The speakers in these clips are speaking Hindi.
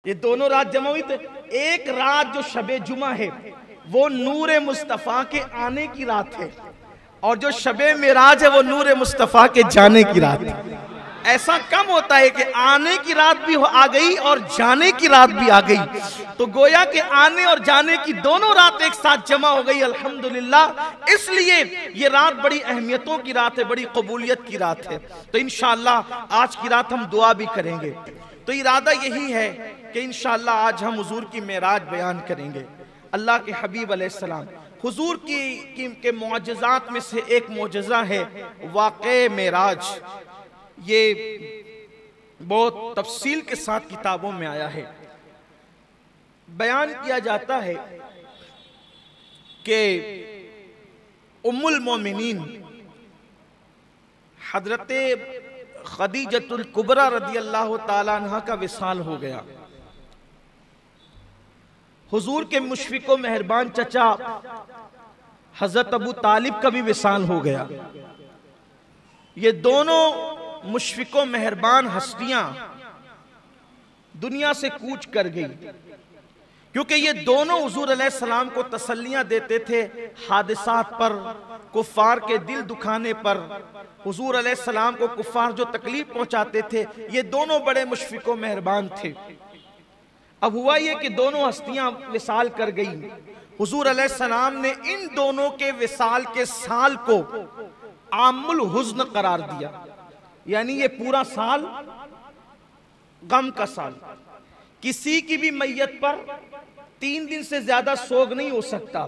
ये दोनों रात जमा हुई। तो एक रात जो शबे जुमा है वो नूरे मुस्तफ़ा के आने की रात है, और जो शबे मिराज है वो नूरे मुस्तफ़ा के जाने की रात है। ऐसा कम होता है कि आने की रात भी आ गई और जाने की रात भी आ गई, तो गोया के आने और जाने की दोनों रात एक साथ जमा हो गई। अल्हम्दुलिल्लाह, इसलिए ये रात बड़ी अहमियतों की रात है, बड़ी कबूलियत की रात है। तो इंशाअल्लाह आज की रात हम दुआ भी करेंगे। तो इरादा यही है कि इंशाअल्लाह आज हम हुजूर की मेराज बयान करेंगे। अल्लाह के हबीब अलैहिस्सलाम हुजूर के मुअज्जिज़ात में से एक मुअज्जिज़ा है वाक़े मेराज। ये बहुत तफसील के साथ किताबों में आया है। बयान किया जाता है कि उम्मुल मोमिनीन हजरते खदीजतुल कुबरा रदी अल्लाह ताला अन्हा का विसाल हो गया। हुजूर के मुशफिको मेहरबान चचा हजरत अबू तालिब का भी विसाल हो गया। ये दोनों मुशफिको मेहरबान हस्तियां दुनिया से कूच कर गई, क्योंकि ये दोनों हुजूर अलैहिस्सलाम को तसल्लियां देते थे हादिसात पर, कुफ्फार के दिल दुखाने पर। हुजूर अलैहिस्सलाम को कुफ्फार जो तकलीफ पहुंचाते थे, ये दोनों बड़े मुशफिको मेहरबान थे। अब हुआ ये कि दोनों हस्तियां विसाल कर गई। हुजूर अलैहिस्सलाम ने इन दोनों के विसाल के साल को आमुल हुज़्न करार दिया, यानी ये पूरा साल गम का साल। किसी की भी मैयत पर 3 दिन से ज्यादा सोग नहीं हो सकता,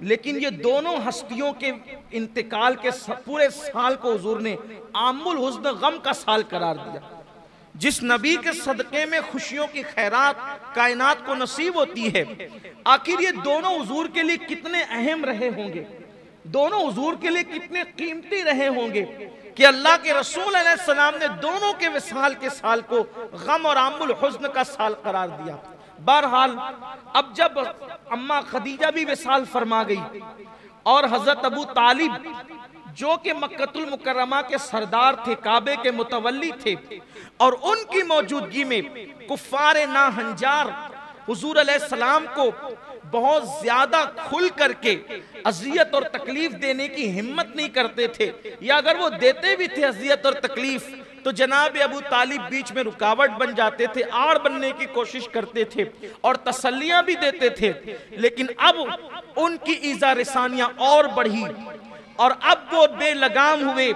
लेकिन ये दोनों हस्तियों के इंतकाल के पूरे साल को हुजूर ने आमुल हुज़्न गम का साल करार दिया। जिस नबी के सदक़े में खुशियों की खैरात कायनात को नसीब होती है, आखिर ये दोनों हुजूर के लिए कितने अहम रहे होंगे, दोनों हुजूर के लिए कितने कीमती रहे होंगे कि अल्लाह के रसूल अलैहिस्सलाम ने दोनों के विसाल के साल को गम और आमुल हुज़्न का साल करार दिया। बहरहाल अब जब अम्मा खदीजा भी विसाल फरमा गई और हजरत अबू तालिब जो कि मक्कतुल मुकर्रमा के सरदार थे, काबे के मुतवल्ली थे, और उनकी मौजूदगी में कुफ्फारे नाहंजार हुजूर अलैहिस्सलाम को बहुत ज्यादा खुल करके अजियत और तकलीफ देने की हिम्मत नहीं करते थे, या अगर वो देते भी थे अजियत और तकलीफ तो जनाब अबू तालिब बीच में रुकावट बन जाते थे, आड़ बनने की कोशिश करते थे और तसल्लियां भी देते थे। लेकिन अब उनकी ईज़ा रसानियां और बढ़ी और अब वो बेलगाम हुए,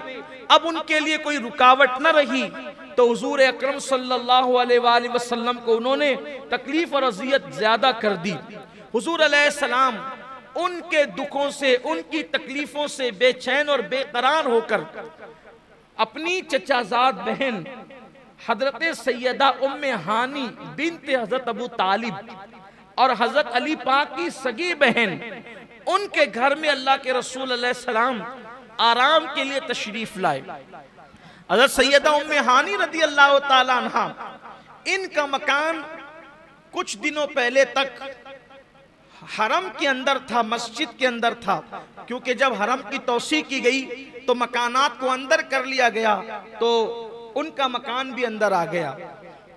अब उनके लिए कोई रुकावट न रही। तो हुजूर अकरम सल्लल्लाहु अलैहि वसल्लम को उन्होंने तकलीफ और अजियत ज्यादा कर दी। हुजूर अलैहिस्सलाम उनके दुखों से, उनकी तकलीफों से बेचैन और बेकरार होकर अपनी चचाजाद बहन हजरत सैयदा उम्मे हानी बिनते हजरत अबू तालिब और हजरत अली पाक की सगी बहन, उनके घर में अल्लाह के रसूल अलैहिस्सलाम आराम के लिए तशरीफ लाए। हजरत सैयदा उम्मे हानी रदी अल्लाह ताला अन्हा, इनका मकान कुछ दिनों पहले तक हरम के अंदर था, मस्जिद के अंदर था, क्योंकि जब हरम की तौसी की गई तो मकानात को अंदर कर लिया गया, तो उनका मकान भी अंदर आ गया।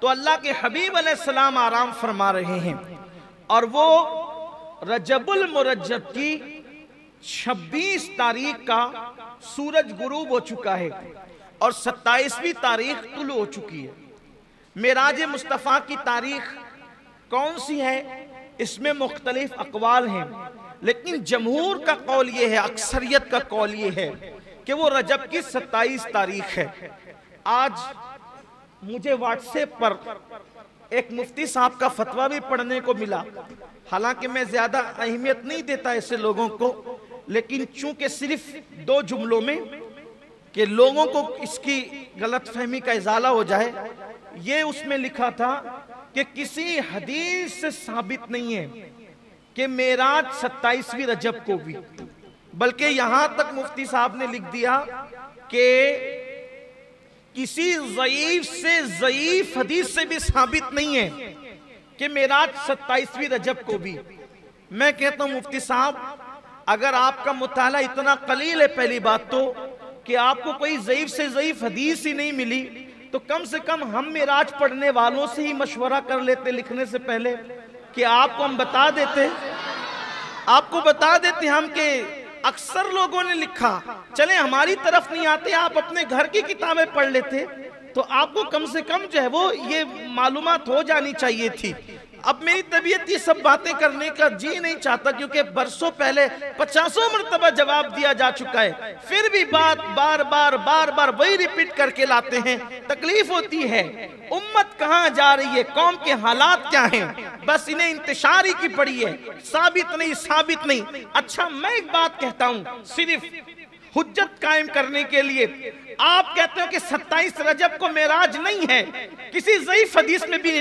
तो अल्लाह के हबीब अलैहिस्सलाम आराम फरमा रहे हैं और वो रजबुल मुरज्जब की 26 तारीख का सूरज गुरूब हो चुका है और 27वीं तारीख तुलू हो चुकी है। मेराज मुस्तफ़ा की तारीख कौन सी है, इसमें मुख्तलिफ अकवाल हैं, लेकिन जमहूर का कौल ये है, अक्सरियत का कौल ये है कि वो रजब की 27 तारीख है। आज मुझे व्हाट्सएप पर एक मुफ्ती साहब का फतवा भी पढ़ने को मिला, हालांकि मैं ज्यादा अहमियत नहीं देता ऐसे लोगों को, लेकिन चूंकि सिर्फ 2 जुमलों में कि लोगों को इसकी गलतफहमी का इजाला हो जाए, ये उसमें लिखा था कि किसी हदीस से साबित नहीं है कि मेराज 27वीं रजब को भी, बल्कि यहां तक मुफ्ती साहब ने लिख दिया कि किसी ज़ईफ से ज़ईफ हदीस से भी साबित नहीं है कि मेराज 27वीं रजब को भी। मैं कहता हूं मुफ्ती साहब, अगर आपका मुताला इतना कलील है, पहली बात तो कि आपको कोई ज़ईफ से ज़ईफ हदीस ही नहीं मिली, तो कम से कम हम मेराज पढ़ने वालों से ही मशवरा कर लेते लिखने से पहले कि आपको हम बता देते, आपको बता देते हम कि अक्सर लोगों ने लिखा, चले हमारी तरफ नहीं आते, आप अपने घर की किताबें पढ़ लेते तो आपको कम से कम जो है वो ये मालूमात हो जानी चाहिए थी। अब मेरी तबीयत ये सब बातें करने का जी नहीं चाहता, क्योंकि बरसों पहले 50 मरतबा जवाब दिया जा चुका है, फिर भी बात बार बार वही रिपीट करके लाते हैं। तकलीफ होती है, उम्मत कहाँ जा रही है, कौम के हालात क्या हैं, बस इन्हें इंतशार ही की पड़ी है, साबित नहीं। अच्छा मैं एक बात कहता हूँ सिर्फ हुज्जत कायम करने के लिए, आप कहते हो कि 27 रजब को मेराज नहीं है, किसी ज़ईफ़ हदीस में भी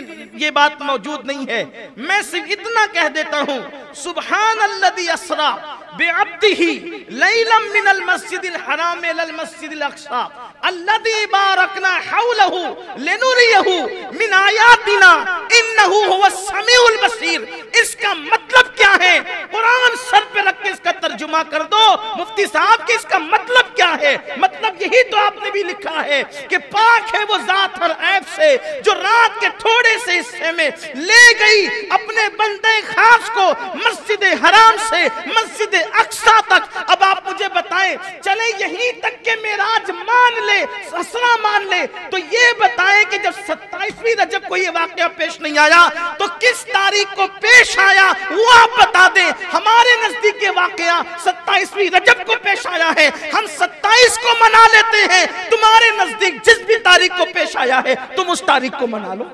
ये बात मौजूद नहीं है। मैं सिर्फ इतना कह देता हूँ, सुब्हानल्लज़ी अस्रा बिअब्दिही लैलन मिनल मस्जिदिल हराम इलल मस्जिदिल अक़सा अल्लज़ी बारकना हौलहू लिनुरियहू मिन आयातिना इन्नहू हुवस समीउल बसीर। इसका मतलब क्या है, कुरान सर पे रख के इसका तर्जुमा कर दो मुफ्ती साहब कि इसका मतलब क्या है। मतलब यही तो आपने भी लिखा है कि पाक है वो जात हर ऐब से जो रात के थोड़े से हिस्से में ले गई अपने बंदे खास को मस्जिद हराम से मस्जिद अक्सा तक। अब आप मुझे बताएं, चले यहीं तक के मेराज मान ले, असरा मान ले, तो ये बताएं कि जब 27वीं रजब को ये वाकया पेश नहीं आया तो किस तारीख को पेश आया, वो आप बता दें। हमारे नजदीक ये वाकया 27वीं रजब को पेश आया है, हम 27 को मना लेते हैं। तुम्हारे नजदीक जिस भी तारीख को पेश आया है तुम उस तारीख को मना लो।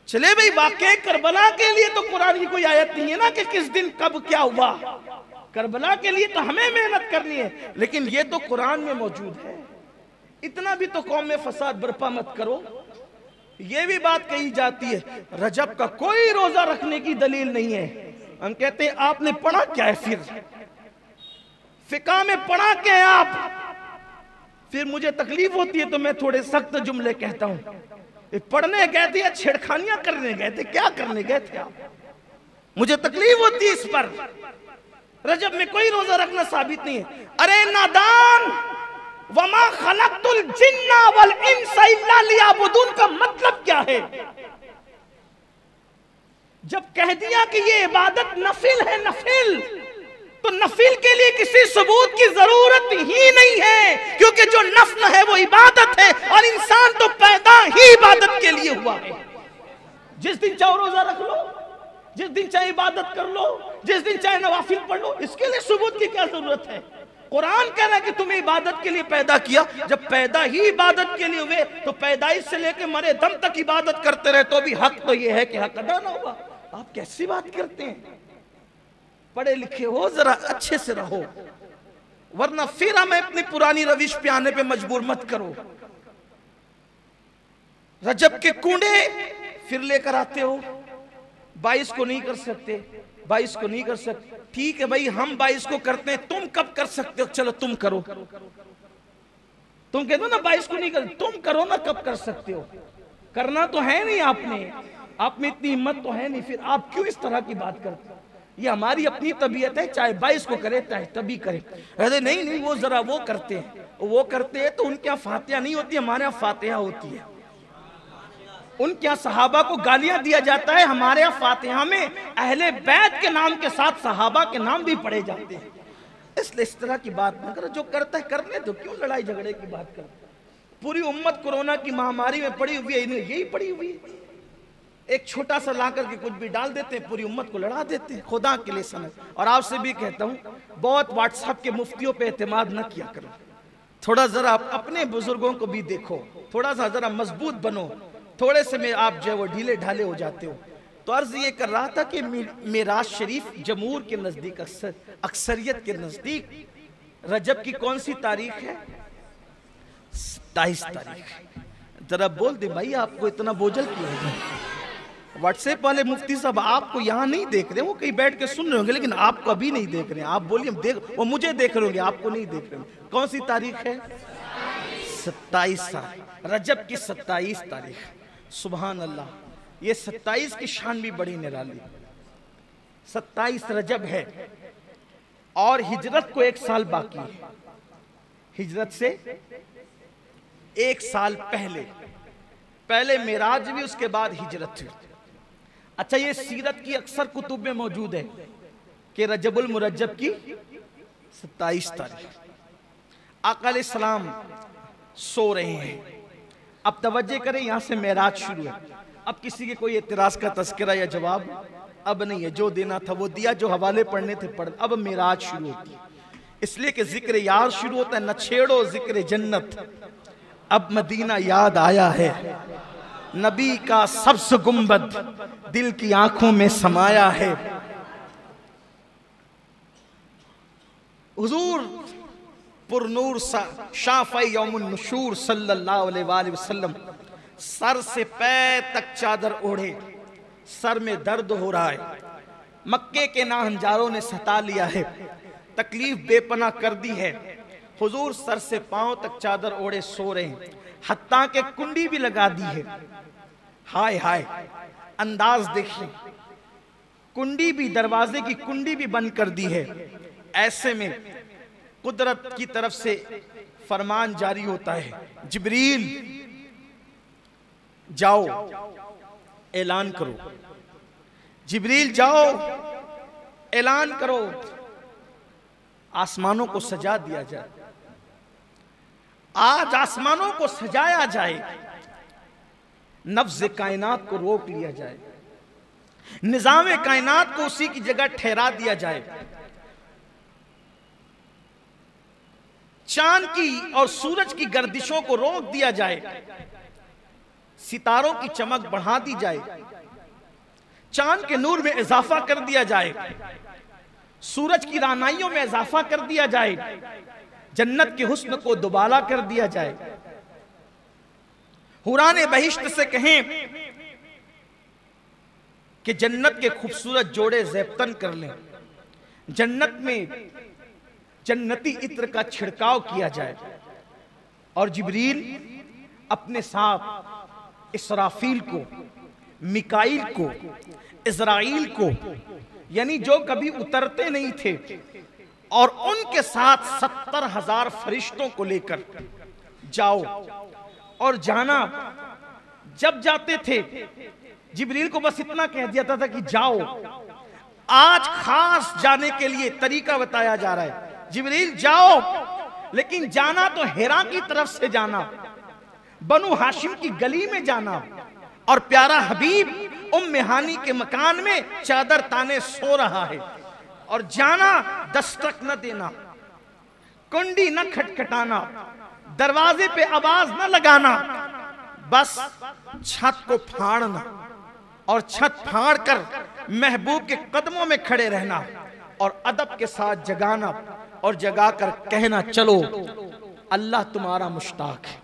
चले भाई, वाकया करबला के लिए तो कुरान की कोई आयत नहीं है ना कि किस दिन कब क्या हुआ। करबला के लिए तो हमें मेहनत करनी है, लेकिन ये तो कुरान में मौजूद है। इतना भी तो कौम में फसाद बर्पा मत करो। ये भी बात कही जाती है रजब का कोई रोजा रखने की दलील नहीं है। हम कहते हैं आपने पढ़ा क्या है, फिर फिका में पढ़ा क्या है आप। फिर मुझे तकलीफ होती है तो मैं थोड़े सख्त जुमले कहता हूं। पढ़ने गए थे या छेड़खानियां करने गए थे, क्या करने गए थे आप। मुझे तकलीफ होती है इस पर। रजब में कोई रोजा रखना साबित नहीं है। अरे नादान, वमा खलक़तुल जिन्ना वल इंसा इल्ला लियअबुदून का मतलब क्या है। जब कह दिया कि ये इबादत नफिल है, नफिल, तो नफिल के लिए किसी सबूत की जरूरत ही नहीं है, क्योंकि जो नफल है वो इबादत है और इंसान तो पैदा ही इबादत के लिए हुआ है। जिस दिन चाहे रोजा रख लो, जिस दिन चाहे इबादत कर लो, जिस दिन चाहे नवाफिल पढ़ लो, इसके लिए सबूत की क्या जरूरत है। कुरान कह रहा है कि तुम्हें इबादत के लिए पैदा किया। जब पैदा ही इबादत के लिए हुए तो पैदाइश से लेकर मरे दम तक इबादत करते रहे तो भी हक तो यह है कि हक अदा ना हुआ। आप कैसी बात करते हैं। पढ़े लिखे हो, जरा अच्छे से रहो, वरना फिर हमें अपनी पुरानी रविश पे आने पे मजबूर मत करो। रजब के कूड़े फिर लेकर आते हो, 22 को नहीं कर सकते, 22 को नहीं कर सकते। ठीक है भाई, हम 22 को करते हैं, तुम कब कर सकते हो, चलो तुम करो। तुम कहते हो ना 22 को नहीं कर, तुम करो ना, कब कर सकते हो। करना तो है नहीं आपने, आप में इतनी हिम्मत तो है नहीं, फिर आप क्यों इस तरह की बात करते हो। ये हमारी अपनी तबीयत है, चाहे 22 को करे चाहे तभी करे। अरे नहीं, वो जरा वो करते हैं तो उनके यहाँ फातिहा नहीं होती, हमारे यहाँ फातिहा होती है। उनके यहाँ सहाबा को गालियां दिया जाता है, हमारे यहाँ फातिहा में अहले बैत के नाम के साथ सहाबा के नाम भी पढ़े जाते हैं। इसलिए इस तरह की बात न करो, जो करता है करने दो, क्यों लड़ाई झगड़े की बात करो। पूरी उम्मत कोरोना की महामारी में पड़ी हुई है, यही पड़ी हुई है। एक छोटा सा ला करके कुछ भी डाल देते हैं, पूरी उम्मत को लड़ा देते हैं। खुदा के लिए समझ। और आपसे भी कहता हूँ, बहुत व्हाट्सएप के मुफ्तियों पे एतमाद न किया करो। थोड़ा जरा अपने बुजुर्गों को भी देखो, थोड़ा सा जरा मजबूत बनो। थोड़े से में आप जो वो ढीले ढाले हो जाते हो। तो अर्ज ये कर रहा था कि मेराज शरीफ जमहूर के नजदीक, अक्सरियत के नजदीक रजब की कौन सी तारीख है, 27 तारीख। जरा बोल दे भाई, आपको इतना बोझल क्यों है। व्हाट्सएप वाले मुफ्ती साहब आपको यहाँ नहीं देख रहे, वो कहीं बैठ के सुन रहे होंगे, लेकिन आपको अभी नहीं देख रहे हैं। आप बोलिए देख, वो मुझे देख रहे होंगे, आपको नहीं देख रहे होंगे। कौन सी तारीख है, 27 रजब की 27 तारीख। सुभान अल्लाह, ये 27 की शान भी बड़ी निराली। 27 रजब है और हिजरत को 1 साल बाकी है। हिजरत से 1 साल पहले मेराज भी, उसके बाद हिजरत हुई। अच्छा, ये सीरत की अक्सर कुतुब में मौजूद है कि रजबुल मुरज्जब की 27 तारीख आका अलैहिस्सलाम सो रहे हैं। अब तवज्जो करें, यहां से मेराज शुरू है। अब किसी के कोई एतराज का तस्करा या जवाब अब नहीं है, जो देना था वो दिया, जो हवाले पढ़ने थे पढ़। अब मेराज शुरू होती है, इसलिए कि जिक्र यार शुरू होता है, न छेड़ो जिक्र जन्नत, अब मदीना याद आया है, नबी का सब्स गुंबद दिल की आंखों में समाया है। हुजूर पुरनूर शाफ़ई यौमुन नुशूर सल्लल्लाहु अलैहि वसल्लम सर से पैर तक चादर ओढ़े, सर में दर्द हो रहा है, मक्के के नाहंजारों ने सता लिया है, तकलीफ बेपना कर दी है। हुजूर सर से पांव तक चादर ओढ़े सो रहे हैं, हत्ता के कुंडी भी लगा दी है। हाय हाय, अंदाज देखिए, कुंडी भी, दरवाजे की कुंडी भी बंद कर दी है। ऐसे में कुदरत की तरफ से फरमान जारी होता है, जिब्रील जाओ ऐलान करो, जिब्रील जाओ ऐलान करो, आसमानों को सजा दिया जाए। आज आसमानों को सजाया जाए, नफ्ज़ कायनात को रोक लिया जाए, निज़ाम कायनात को उसी की जगह ठहरा दिया जाए, चांद की और सूरज की गर्दिशों को रोक दिया जाए, सितारों की चमक बढ़ा दी जाए, चांद के नूर में इजाफा कर दिया जाए, सूरज की रानाइयों में इजाफा कर दिया जाए, जन्नत के हुस्न को दुबाला कर दिया जाए। हुराने बहिश्त से कहें कि जन्नत के खूबसूरत जोड़े ज़ेबतन कर लें, जन्नत में जन्नती इत्र का छिड़काव किया जाए, और जिब्रील अपने साथ इसराफील को, मिकाईल को, इज़राइल को, यानी जो कभी उतरते नहीं थे, और उनके साथ 70,000 फरिश्तों को लेकर जाओ। और जाना, जब जाते थे जिब्रील को बस इतना कह दिया था कि जाओ। आज खास जाने के लिए तरीका बताया जा रहा है, जिब्रील जाओ, लेकिन जाना तो हिरा की तरफ से जाना, बनु हाशिम की गली में जाना, और प्यारा हबीब उम्मे हानी के मकान में चादर ताने सो रहा है, और जाना दस्तक न देना, कुंडी न खटखटाना, दरवाजे पे आवाज न लगाना, बस छत को फाड़ना, और छत फाड़ कर महबूब के कदमों में खड़े रहना, और अदब के साथ जगाना, और जगाकर कहना, चलो अल्लाह तुम्हारा मुश्ताक है।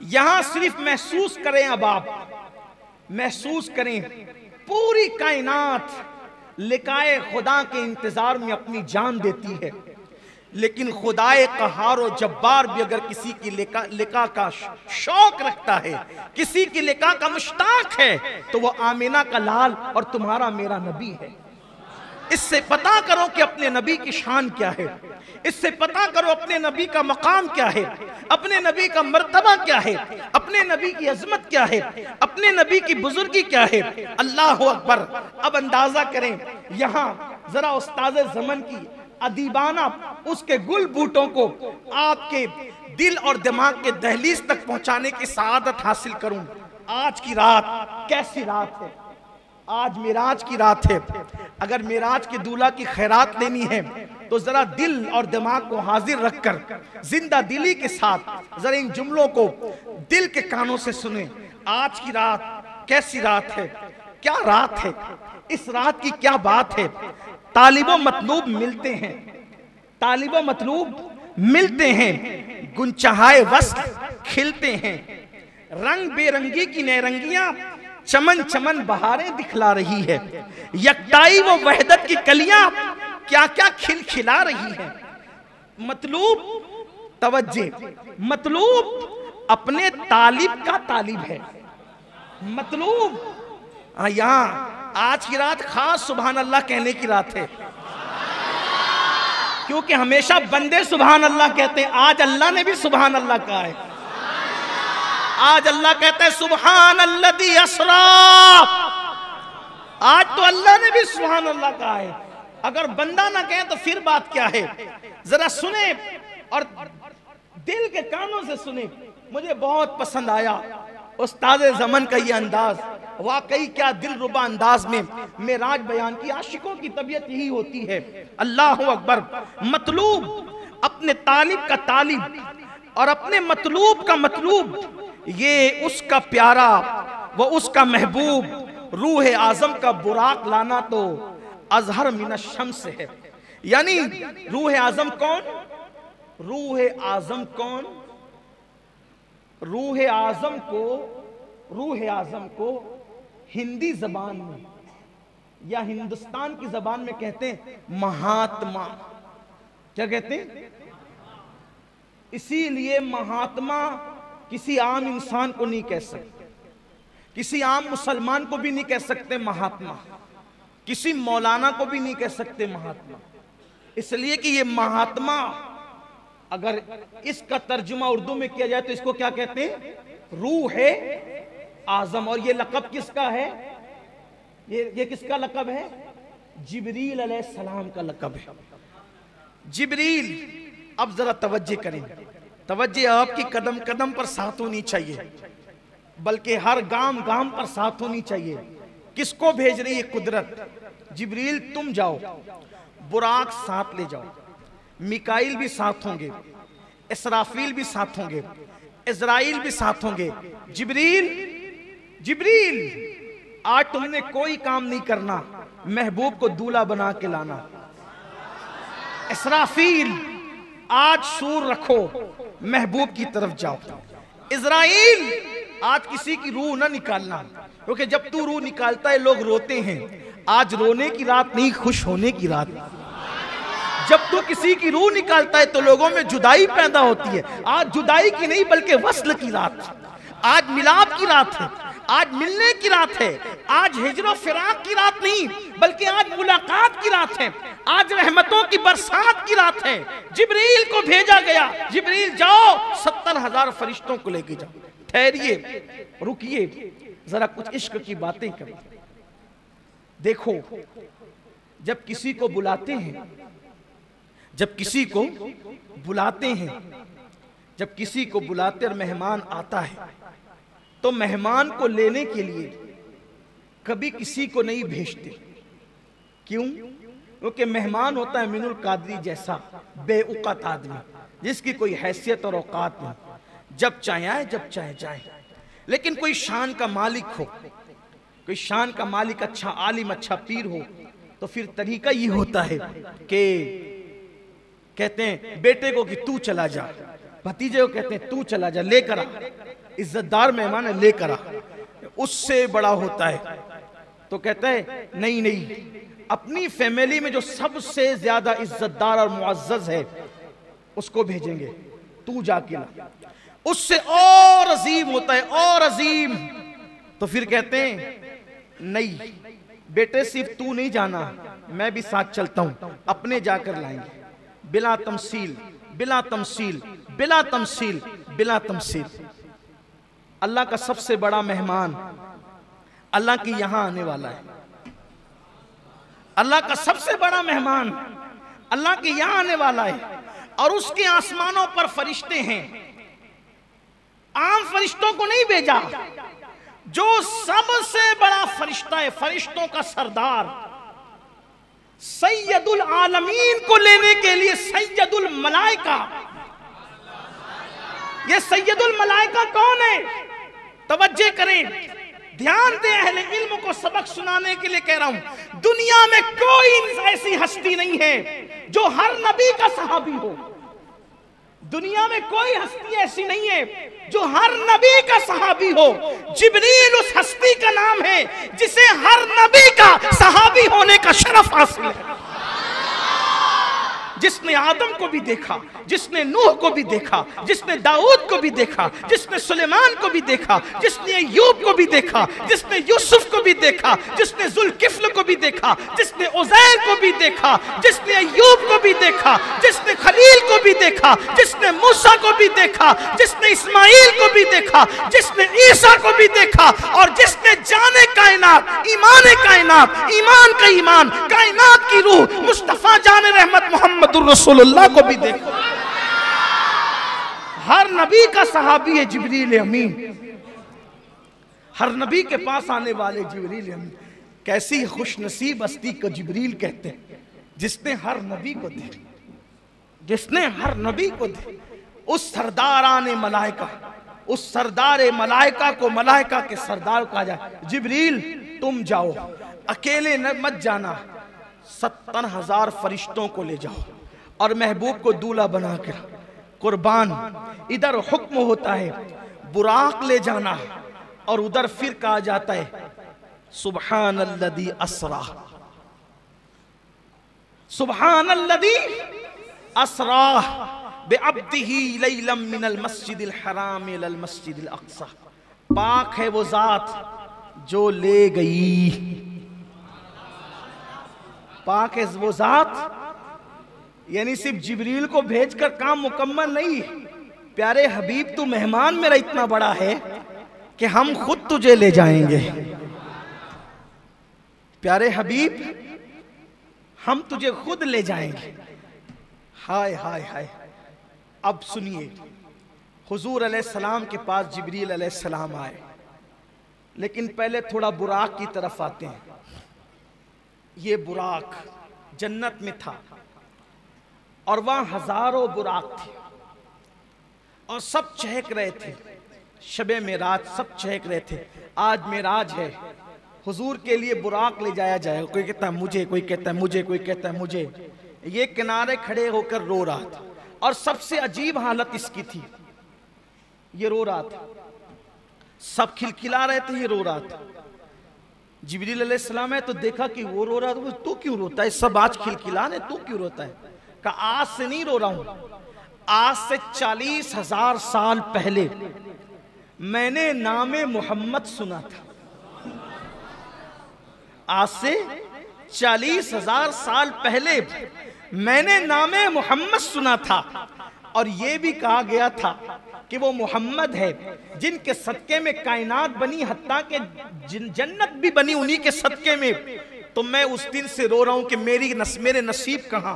यहां सिर्फ महसूस करें, अब आप महसूस करें, पूरी कायनात लिकाए खुदा के इंतजार में अपनी जान देती है, लेकिन खुदाए कहार और जब्बार भी अगर किसी की लिका का शौक रखता है, किसी की लिका का मुश्ताक है, तो वो आमीना का लाल और तुम्हारा मेरा नबी है। इससे पता करो कि अपने नबी की शान क्या है, इससे पता करो अपने नबी का मकाम क्या है, अपने नबी का मर्तबा क्या है, अपने नबी की अजमत क्या है, अपने नबी की बुजुर्गी क्या है। अल्लाह अकबर। अब अंदाजा करें, यहाँ जरा उस्ताद ज़मन की अदीबाना उसके गुल बूटों को आपके दिल और दिमाग के दहलीज तक पहुंचाने की सआदत हासिल करूं। आज की रात कैसी रात है, आज मेराज की रात है। अगर मेराज के दूल्हा की खैरात लेनी है तो जरा दिल और दिमाग को हाजिर रखकर जिंदा दिली के साथ जरा इन जुमलों को दिल के कानों से सुने। आज की रात कैसी रात है, क्या रात है, इस रात की क्या बात है। तालिबो मतलूब मिलते हैं, तालिबो मतलूब मिलते हैं, गुंचहाए वस्ल खिलते हैं, रंग बेरंगी की नैरंगियां चमन चमन बहारें दिखला रही है, यकताई वो वहदत की कलियां क्या क्या खिलखिला रही है। मतलूब तवज्जे, मतलूब अपने तालिब का तालिब है। मतलूब यहाँ आज की रात खास सुभान अल्लाह कहने की रात है। क्योंकि हमेशा बंदे सुभान अल्लाह कहते हैं, आज अल्लाह ने भी सुभान अल्लाह कहा है। आज अल्लाह कहता है सुभान अल्लज़ी अस्रा। आज तो अल्लाह ने भी सुभान अल्लाह कहा है। अगर बंदा ना कहे तो फिर बात क्या है? जरा सुने और दिल के कानों से सुने। मुझे बहुत पसंद आया उस्ताद ज़मन का ये अंदाज, वाकई क्या दिलरुबा अंदाज में मेराज बयान की। आशिकों की तबीयत यही होती है। अल्लाह अकबर। मतलूब अपने तालिब का तालिब और अपने मतलूब का मतलूब, ये उसका प्यारा व उसका महबूब रूह आजम का बुराक लाना तो अजहर मिन शम्स है। यानी रूह आजम कौन? रूह आजम कौन? रूह आजम को हिंदी जबान में या हिंदुस्तान की जबान में कहते हैं महात्मा। क्या कहते हैं? इसीलिए महात्मा किसी आम इंसान को नहीं कह सकते, किसी आम मुसलमान को भी नहीं कह सकते महात्मा, किसी मौलाना को भी नहीं कह सकते महात्मा। इसलिए कि ये महात्मा अगर इसका तर्जुमा उर्दू में किया जाए तो इसको क्या कहते हैं? रूह आजम। और ये लक़ब किसका है? ये किसका लक़ब है? जिब्रील अलैहिस्सलाम का लक़ब है। जिब्रील। अब जरा तवज्जो करें, तवज्जो आपकी कदम कदम पर साथ होनी चाहिए, बल्कि हर गाम गाम पर साथ होनी चाहिए। किसको भेज रही है कुदरत? जिब्रील तुम जाओ, बुराक साथ ले जाओ, मिकाइल भी साथ होंगे, इसराफील भी साथ होंगे, इज़राइल भी साथ होंगे। जिब्रील, जिब्रील आज तुमने कोई काम नहीं करना, महबूब को दूल्हा बना के लाना। इसराफील आज सूर रखो, महबूब की तरफ जाओ। इज़राइल आज किसी की रूह ना निकालना, क्योंकि जब तू रूह निकालता है लोग रोते हैं। आज रोने की रात नहीं, खुश होने की रात। जब तू किसी की रूह निकालता है तो लोगों में जुदाई पैदा होती है। आज जुदाई की नहीं बल्कि वस्ल की रात, आज मिलाप की रात है, आज मिलने की रात है। आज हिजरो फिराक की रात नहीं बल्कि आज मुलाकात की रात है, आज रहमतों की बरसात की रात है। जिब्रील को भेजा गया, जिब्रील जाओ 70,000 फरिश्तों को लेके जाओ। ठहरिए, रुकिए, जरा कुछ इश्क की बातें करें। देखो, जब किसी को बुलाते हैं, जब किसी को बुलाते हैं, जब किसी को बुलाते और मेहमान आता है तो मेहमान को लेने के लिए कभी किसी को नहीं भेजते। क्यों? क्योंकि मेहमान होता है मिनुल कादरी जैसा बेउक़त आदमी, जिसकी कोई हैसियत और औकात नहीं। जब चाहे आए, जब चाहे जाए। लेकिन कोई शान का मालिक हो, कोई शान का मालिक, अच्छा आलिम, अच्छा पीर हो, तो फिर तरीका ये होता है कि कहते हैं बेटे को कि तू चला जा, भतीजे को कहते हैं तू चला जा, लेकर आ। इज्जतदार मेहमान है, लेकर आ। उससे बड़ा होता है तो कहता है नहीं नहीं, अपनी फैमिली में जो सबसे ज्यादा इज्जतदार और मुअज़्ज़ज़ है उसको भेजेंगे, तू जाके ला। उससे और अजीम होता है, और अजीम। तो फिर कहते हैं नहीं बेटे, सिर्फ तू नहीं जाना, मैं भी साथ चलता हूं, अपने जाकर लाएंगे। बिला तमसील, बिला तमसील, बिला तमसील, बिला तमसील। अल्लाह का सबसे बड़ा मेहमान अल्लाह की यहां आने वाला है। अल्लाह का सबसे बड़ा मेहमान अल्लाह के यहां आने वाला है। और उसके आसमानों पर फरिश्ते हैं। आम फरिश्तों को नहीं भेजा, जो सबसे बड़ा फरिश्ता है, फरिश्तों का सरदार, सैयदुल आलमीन को लेने के लिए सैयदुल मलाइका। ये सैयदुल मलाइका कौन है? तवज्जो करें, ध्यान दें, अहले इल्म को सबक सुनाने के लिए कह रहा हूं। दुनिया में कोई ऐसी हस्ती नहीं है जो हर नबी का सहाबी हो। दुनिया में कोई हस्ती ऐसी नहीं है जो हर नबी का सहाबी हो। जिब्रील उस हस्ती का नाम है जिसे हर नबी का सहाबी होने का शरफ हासिल है। जिसने आदम को भी देखा, जिसने नूह को भी देखा, जिसने दाऊद को भी देखा, जिसने सुलेमान को भी देखा, जिसने अय्यूब को भी देखा, जिसने यूसुफ को भी देखा, जिसने जुल्किफ्ल को भी देखा, जिसने उज़ैर को भी देखा, जिसने अय्यूब को भी देखा, जिसने खलील को भी देखा, जिसने मूसा को भी देखा, जिसने इस्माइल को भी देखा, जिसने ईसा को भी देखा, और जिसने जाने कायनात, ईमान का ईमान, कायनात की रूह मुस्तफा जाने रहमत मोहम्मदुर रसूलुल्लाह को भी देखा। हर नबी का सहाबी है जिब्रील अमीन, हर नबी के पास आने वाले जिब्रील अमीन। कैसी खुश नसीब हस्ती को जिब्रील कहते हैं, जिसने हर नबी को देखा, जिसने हर नबी को देखा। उस सरदाराने मलाइका, उस सरदार मलाइका को मलाइका के सरदार कहा जाए, जिब्रील तुम जाओ, अकेले न मत जाना, 70,000 फरिश्तों को ले जाओ और महबूब को दूल्हा बनाकर कुर्बान। इधर हुक्म होता है बुराक ले जाना, और उधर फिर कहा जाता है सुब्हानल्लज़ी अस्रा, सुब्हानल्लज़ी अस्रा बिअब्दिही लैलम मिनल मस्जिदिल हराम इलल मस्जिदिल अक़सा। पाक है वो जात जो ले गई, पाक है वो जात, यानी सिर्फ जिब्रील को भेजकर काम मुकम्मल नहीं। प्यारे हबीब तू मेहमान मेरा इतना बड़ा है कि हम खुद तुझे ले जाएंगे। प्यारे हबीब हम तुझे खुद ले जाएंगे। हाय हाय हाय। अब सुनिए, हुजूर अलैहिस्सलाम के पास जिब्रील अलैहिस्सलाम आए, लेकिन पहले थोड़ा बुराक की तरफ आते हैं। ये बुराक जन्नत में था और वहां हजारों बुराक थे और सब चहक रहे थे। शबे मेराज सब चहक रहे थे। आज मेराज है, हुजूर के लिए बुराक ले जाया जाएगा। कोई कहता है मुझे, कोई कहता है मुझे, कोई कहता है मुझे। ये किनारे खड़े होकर रो रहा था, और सबसे अजीब हालत इसकी थी, ये रो रहा था। सब खिलखिला रहे थे, ये रो रहा था। जिब्रील अलैहिस्सलाम है तो देखा कि वो रो रहा था, तू क्यों रोता है? सब आज खिलखिला रहे, तू क्यों रोता है? कहा आज से नहीं रो रहा हूं, आज से 40,000 साल पहले मैंने नामे मोहम्मद सुना था। आज से 40,000 साल पहले मैंने नामे मोहम्मद सुना था, और यह भी कहा गया था कि वो मोहम्मद है जिनके सदके में कायनात बनी, हत्ता के जन्नत भी बनी उन्हीं के सदके में। तो मैं उस दिन से रो रहा हूं कि मेरे नसीब कहां,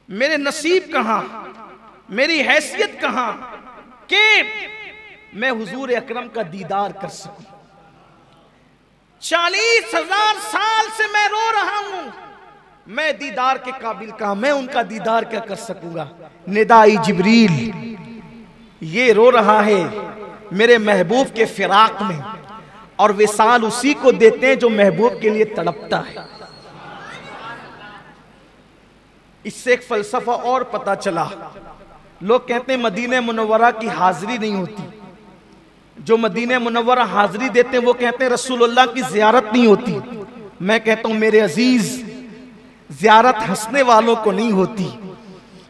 मेरे नसीब कहां, मेरी हैसियत कहां कि मैं हुजूर अकरम का दीदार कर सकूं। 40,000 साल से मैं रो रहा हूं, मैं दीदार के काबिल कहां, मैं उनका दीदार क्या कर सकूंगा। निदाई जिब्रील, ये रो रहा है मेरे महबूब के फिराक में, और विसाल उसी को देते हैं जो महबूब के लिए तड़पता है। इससे एक फलसफा और पता चला। लोग कहते हैं मदीने मुनव्वरा की हाजिरी नहीं होती, जो मदीने मुनव्वरा हाजिरी देते हैं वो कहते हैं रसूलुल्लाह की जियारत नहीं होती। मैं कहता हूं मेरे अजीज, जियारत हंसने वालों को नहीं होती,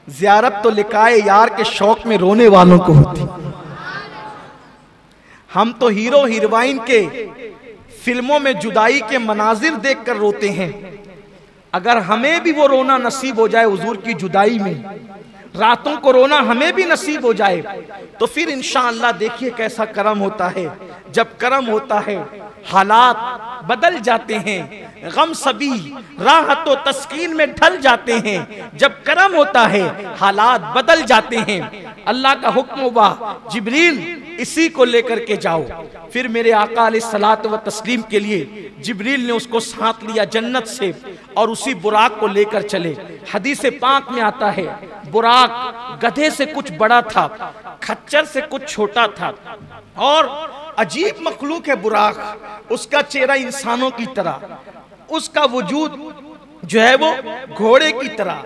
जियारत तो लिकाए यार के शौक में रोने वालों को होती। हम तो हीरो हीरोइन के फिल्मों में जुदाई के मनाजिर देखकर रोते हैं। अगर हमें भी वो रोना नसीब हो जाए हुजूर की जुदाई में, रातों को रोना हमें भी नसीब हो जाए, तो फिर इंशाअल्लाह देखिए कैसा करम होता है। जब करम होता है हालात बदल जाते हैं, गम सभी राहत व तस्कीन में ढल जाते हैं। जब करम होता है हालात बदल जाते हैं। अल्लाह का हुक्म हुआ जिब्रील इसी को लेकर के जाओ। फिर मेरे आका अलैहिस्सलातु व तस्लीम के लिए जिब्रील ने उसको साथ लिया जन्नत से, और उसी बुराक को लेकर चले। हदीस पाक में आता है बुराक गधे से कुछ बड़ा था, खच्चर से कुछ छोटा था, और अजीब मखलूक है बुराक। उसका चेहरा इंसानों की तरह, उसका वजूद जो है वो घोड़े की तरह,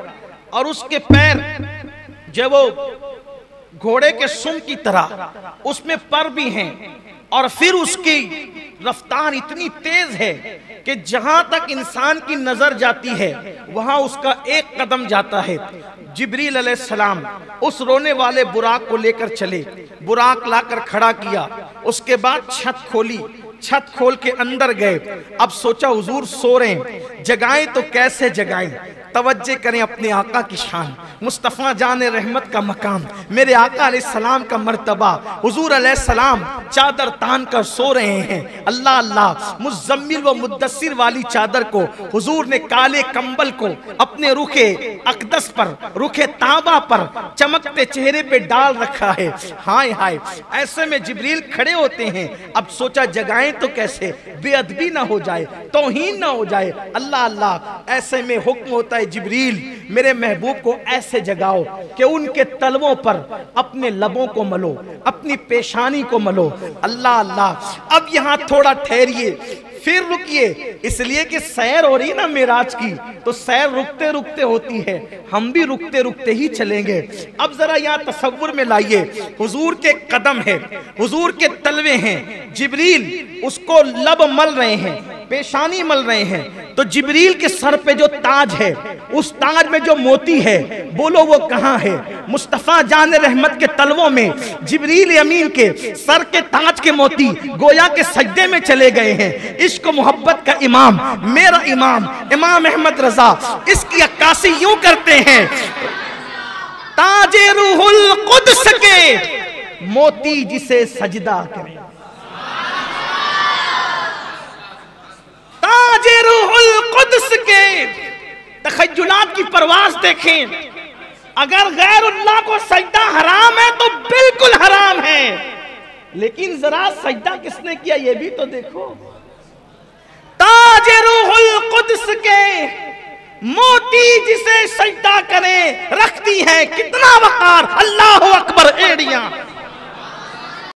और उसके पैर जो है वो घोड़े के सुम की तरह, उसमें पर भी हैं, और फिर उसकी रफ्तार इतनी तेज है कि जहां तक इंसान की नजर जाती है वहां उसका एक कदम जाता है। जिब्रील अलैहिस्सलाम उस रोने वाले बुराक को लेकर चले, बुराक लाकर खड़ा किया, उसके बाद छत खोली, छत खोल के अंदर गए। अब सोचा हुजूर सो रहे हैं, जगाएं तो कैसे जगाएं। तवज्जो करें अपने आका की शान, मुस्तफ़ा जान रहमत का मकाम, मेरे आका अलैहिस्सलाम का मर्तबा। हुजूर अलैहिस्सलाम चादर तान कर सो रहे हैं। अल्लाह अल्लाह, मुज़म्मिल व मुद्दस्सिर वाली चादर को हुजूर ने काले कंबल को अपने रुखे अक़दस पर, रुखे ताबा पर चमकते चेहरे पे डाल रखा है। हाय हाय, ऐसे में जिब्रील खड़े होते हैं। अब सोचा जगाएं तो कैसे, बेअदबी ना हो जाए, तौहीन ना हो जाए। अल्लाह अल्लाह, ऐसे में हुक्म होता है जिब्रील मेरे महबूब को ऐसे जगाओ कि उनके तलवों पर अपने लबों को मलो, अपनी पेशानी को मलो। अल्लाह अल्लाह, अब यहां थोड़ा ठहरिए, फिर रुकिए, इसलिए कि सैर हो रही ना मेराज की, तो सैर रुकते रुकते होती है, हम भी रुकते रुकते ही चलेंगे। अब जरा यहाँ तसव्वुर में लाइए, हुजूर के कदम है, हुजूर के तलवे हैं, जिब्रील उसको लब मल रहे हैं, पेशानी मल रहे हैं। तो जिब्रील के सर पे जो ताज है, उस ताज में जो मोती है, बोलो वो कहाँ है? मुस्तफ़ा जान रहमत के तलवों में जिब्रील अमीन के सर के ताज के मोती गोया के सजदे में चले गए हैं। इश्क मोहब्बत का इमाम, मेरा इमाम इमाम अहमद रजा, इसकी अक्कासी यूं करते हैं, ताजे रूहुल कुद्स के मोती जिसे सजदा करे, ताजे रूहुल कुद्स के। तखय्युलात की परवाज़ देखें, अगर गैरुल्लाह को सजदा हराम है तो बिल्कुल हराम है, लेकिन जरा सजदा किसने किया ये भी तो देखो। ताजे रूहुल कुद्स के मोती जिसे सजदा करे, रखती है कितना वकार। अल्लाह अकबर एड़ियां